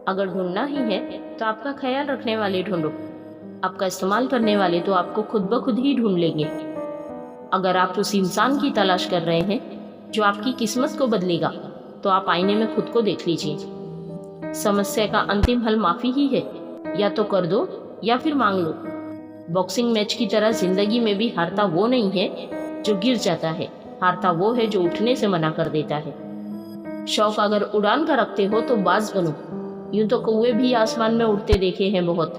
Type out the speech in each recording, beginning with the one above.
अगर ढूंढना ही है तो आपका ख्याल रखने वाले ढूंढो, आपका इस्तेमाल करने वाले तो आपको खुद ब खुद ही ढूंढ लेंगे। अगर आप उस इंसान की तलाश कर रहे हैं जो आपकी किस्मत को बदलेगा, तो आप आईने में खुद को देख लीजिए। समस्या का अंतिम हल माफ़ी ही है, या तो कर दो या फिर मांग लो। बॉक्सिंग मैच की तरह जिंदगी में भी हारता वो नहीं है जो गिर जाता है, हारता वो है जो उठने से मना कर देता है। शौक अगर उड़ान का रखते हो तो बाज बनो, यूं तो कौवे भी आसमान में उड़ते देखे हैं बहुत।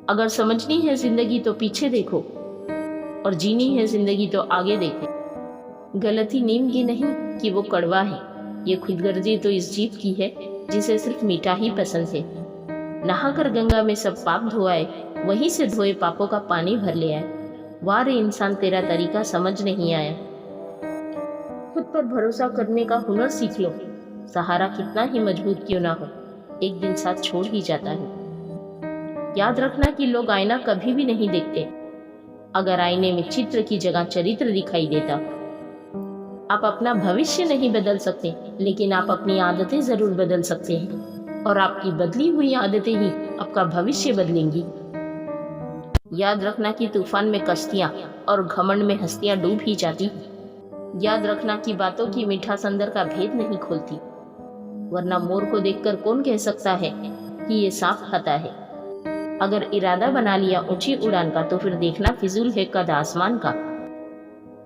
अगर समझनी है जिंदगी तो पीछे देखो, और जीनी है जिंदगी तो आगे देखो। गलती नीम की नहीं कि वो कड़वा है, ये खुदगर्जी तो इस जीत की है जिसे सिर्फ मीठा ही पसंद है। नहाकर गंगा में सब पाप धोआए, वहीं से धोए पापों का पानी भर ले आए। वाह रे इंसान, तेरा तरीका समझ नहीं आया। खुद पर भरोसा करने का हुनर सीख लो। सहारा कितना ही मजबूत क्यों ना हो, एक दिन साथ छोड़ ही जाता है। याद रखना कि लोग आईना कभी भी नहीं देखते। अगर आईने में चित्र की जगह चरित्र दिखाई देता। आप अपना भविष्य नहीं बदल सकते, लेकिन आप अपनी आदतें जरूर बदल सकते हैं, और आपकी बदली हुई आदतें ही आपका भविष्य बदलेंगी। याद रखना कि तूफान में कश्तियां और घमंड में हस्तियां डूब ही जाती। याद रखना कि बातों की मिठास अंदर का भेद नहीं खोलती, वरना मोर को देखकर कौन कह सकता है कि ये सांप खाता है। अगर इरादा बना लिया ऊंची उड़ान का, तो फिर देखना फिजूल है कद आसमान का।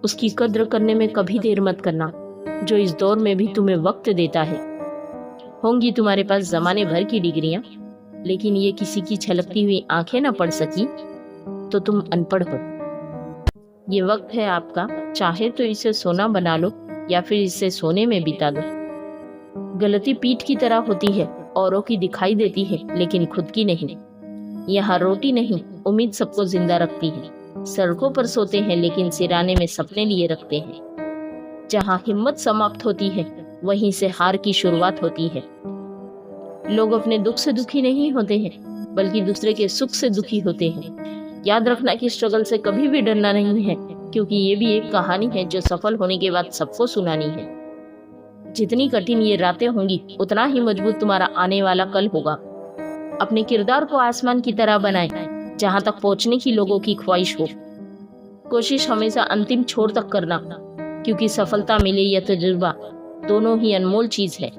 उसकी कद्र करने में कभी देर मत करना, जो इस दौर में भी तुम्हें वक्त देता है। होंगी तुम्हारे पास जमाने भर की डिग्रियां, लेकिन ये किसी की छलकती हुई आंखें न पढ़ सकी तो तुम अनपढ़ हो। ये वक्त है आपका, चाहे तो इसे सोना बना लो या फिर इसे सोने में बिता दो। गलती पीठ की तरह होती है, औरों की दिखाई देती है लेकिन खुद की नहीं। यहाँ रोटी नहीं, उम्मीद सबको जिंदा रखती है। सड़कों पर सोते हैं लेकिन सिराने में सपने लिए रखते हैं। जहाँ हिम्मत समाप्त होती है, वहीं से हार की शुरुआत होती है। लोग अपने दुख से दुखी नहीं होते हैं, बल्कि दूसरे के सुख से दुखी होते हैं। याद रखना कि स्ट्रगल से कभी भी डरना नहीं है, क्योंकि ये भी एक कहानी है जो सफल होने के बाद सबको सुनानी है। जितनी कठिन ये रातें होंगी, उतना ही मजबूत तुम्हारा आने वाला कल होगा। अपने किरदार को आसमान की तरह बनाएं, जहां तक पहुंचने की लोगों की ख्वाहिश हो। कोशिश हमेशा अंतिम छोर तक करना, क्योंकि सफलता मिले या तजुर्बा, दोनों ही अनमोल चीज है।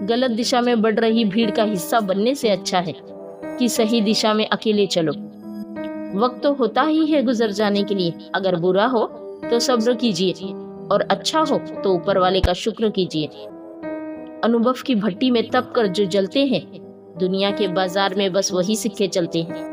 गलत दिशा में बढ़ रही भीड़ का हिस्सा बनने से अच्छा है कि सही दिशा में अकेले चलो। वक्त तो होता ही है गुजर जाने के लिए। अगर बुरा हो तो सब्र कीजिए, और अच्छा हो तो ऊपर वाले का शुक्र कीजिए। अनुभव की भट्टी में तप कर जो जलते हैं, दुनिया के बाजार में बस वही सिक्के चलते हैं।